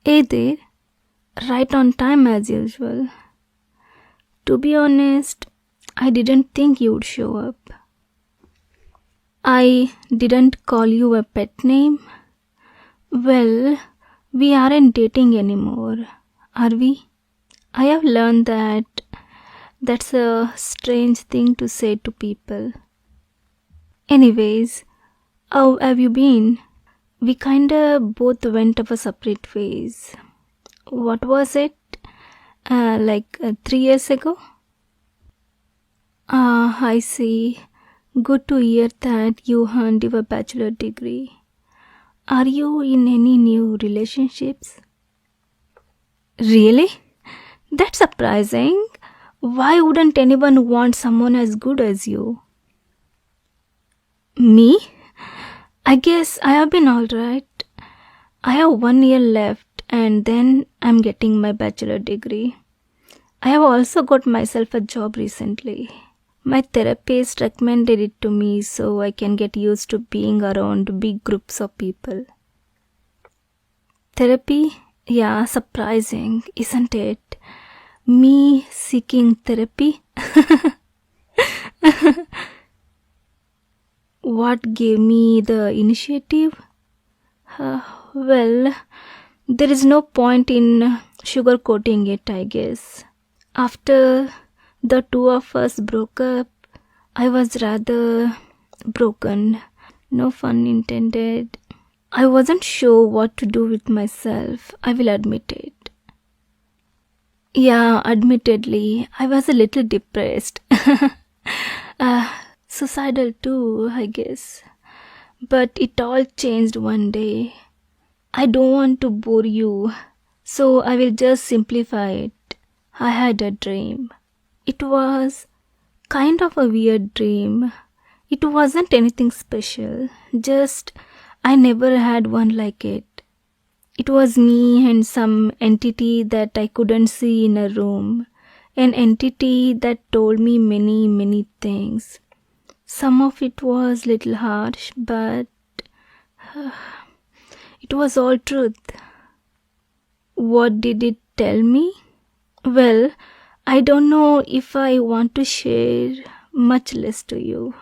Hey there, right on time as usual. To be honest, I didn't think you'd show up. I didn't call you a pet name. Well, we aren't dating anymore, are we? I have learned that that's a strange thing to say to people. Anyways, how have you been? We kinda both went our separate ways. What was it? 3 years ago? I see. Good to hear that you earned your bachelor degree. Are you in any new relationships? Really? That's surprising. Why wouldn't anyone want someone as good as you? Me? I guess I have been alright. I have 1 year left and then I'm getting my bachelor degree. I have also got myself a job recently. My therapist recommended it to me so I can get used to being around big groups of people. Therapy? Yeah, surprising, isn't it? Me seeking therapy? What gave me the initiative? Well, there is no point in sugarcoating it, I guess. After the two of us broke up, I was rather broken. No pun intended. I wasn't sure what to do with myself, I will admit it. Yeah, admittedly, I was a little depressed. Suicidal too, I guess. But it all changed one day. I don't want to bore you, so I will just simplify it. I had a dream. It was kind of a weird dream. It wasn't anything special, just I never had one like it. It was me and some entity that I couldn't see in a room. An entity that told me many things. Some of it was little harsh, but it was all truth. What did it tell me? Well, I don't know if I want to share, much less to you.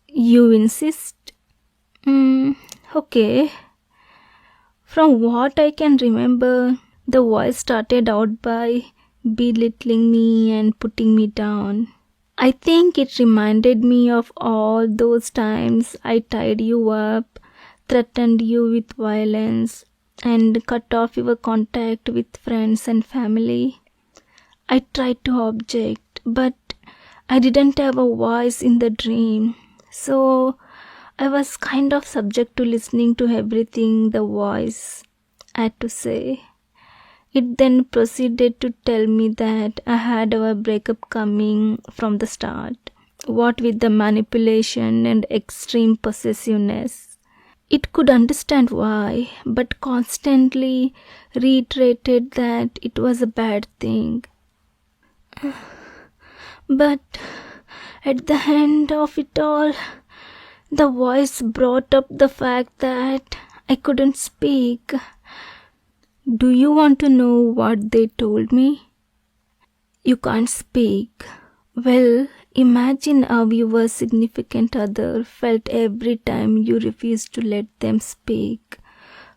You insist? Okay. From what I can remember, the voice started out by belittling me and putting me down. I think it reminded me of all those times I tied you up, threatened you with violence, and cut off your contact with friends and family. I tried to object, but I didn't have a voice in the dream, so I was kind of subject to listening to everything the voice had to say. It then proceeded to tell me that I had our breakup coming from the start, what with the manipulation and extreme possessiveness. It could understand why, but constantly reiterated that it was a bad thing. But at the end of it all, the voice brought up the fact that I couldn't speak. Do you want to know what they told me? You can't speak. Well, imagine how your significant other felt every time you refused to let them speak.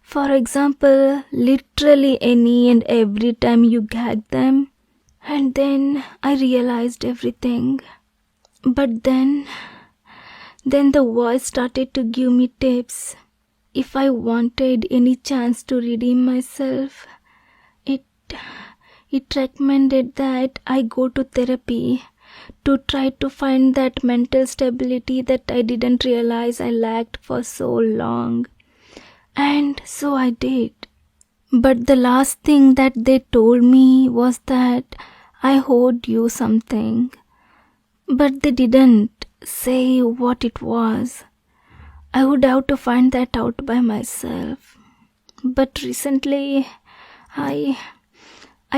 For example, literally any and every time you gagged them. And then I realized everything. But then the voice started to give me tips. If I wanted any chance to redeem myself, it recommended that I go to therapy to try to find that mental stability that I didn't realize I lacked for so long. And so I did. But the last thing that they told me was that I owed you something. But they didn't say what it was. I would have to find that out by myself. But recently, I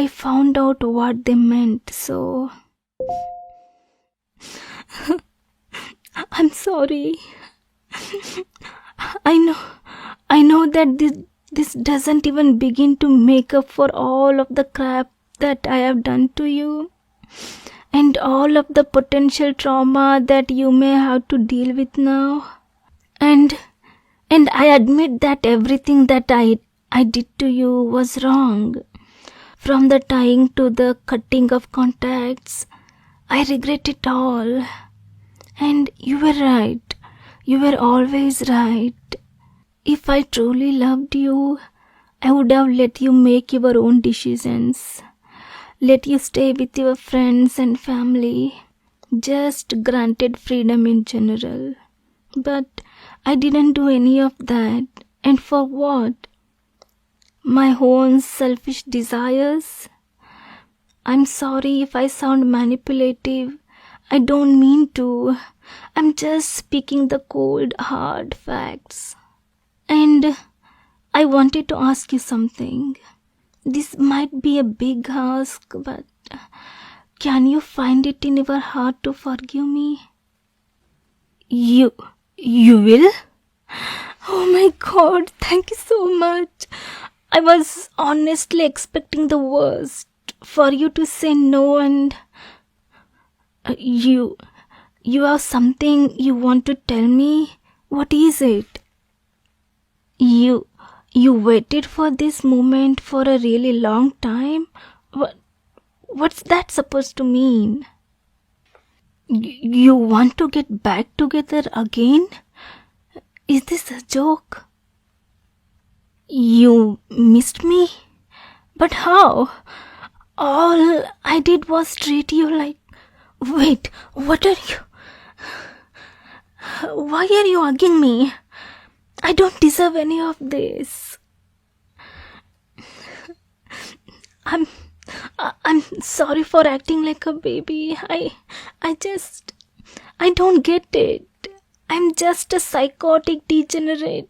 found out what they meant, so I'm sorry. I know that This doesn't even begin to make up for all of the crap that I have done to you, and all of the potential trauma that you may have to deal with now. And I admit that everything that I did to you was wrong. From the tying to the cutting of contacts, I regret it all. And you were right. You were always right. If I truly loved you, I would have let you make your own decisions. Let you stay with your friends and family. Just granted freedom in general. But I didn't do any of that. And for what? My own selfish desires? I'm sorry if I sound manipulative. I don't mean to. I'm just speaking the cold, hard facts. And I wanted to ask you something. This might be a big ask, but can you find it in your heart to forgive me? You will? Oh my God, thank you so much. I was honestly expecting the worst, for you to say no, and you have something you want to tell me? What is it? You waited for this moment for a really long time? What's that supposed to mean? You want to get back together again? Is this a joke? You missed me? But how? All I did was treat you like... Wait, what are you... Why are you hugging me? I don't deserve any of this. I'm sorry for acting like a baby. I don't get it. I'm just a psychotic degenerate.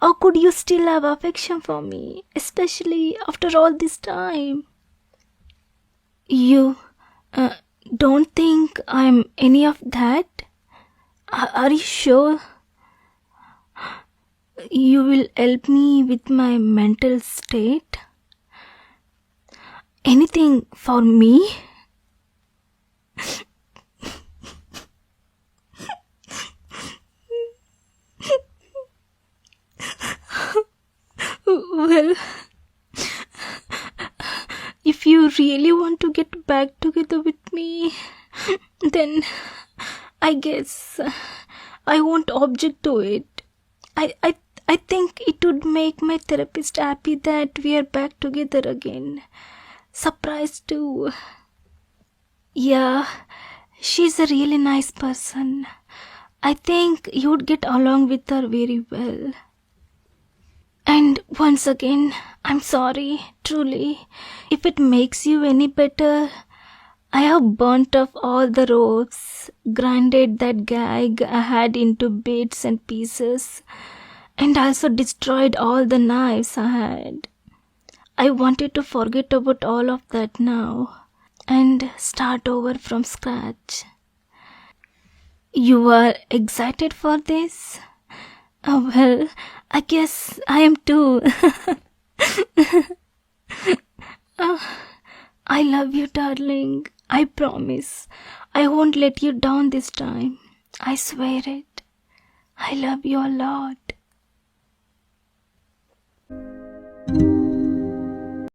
How could you still have affection for me, especially after all this time? You don't think I'm any of that? Are you sure? You will help me with my mental state? Anything for me? Well, if you really want to get back together with me, then I guess I won't object to it. I think it would make my therapist happy that we are back together again. Surprised too. Yeah, she's a really nice person. I think you'd get along with her very well. And once again, I'm sorry, truly. If it makes you any better, I have burnt off all the ropes, grinded that gag I had into bits and pieces, and also destroyed all the knives I had. I wanted to forget about all of that now and start over from scratch. You are excited for this? Oh, well, I guess I am too. I love you, darling. I promise. I won't let you down this time. I swear it. I love you a lot.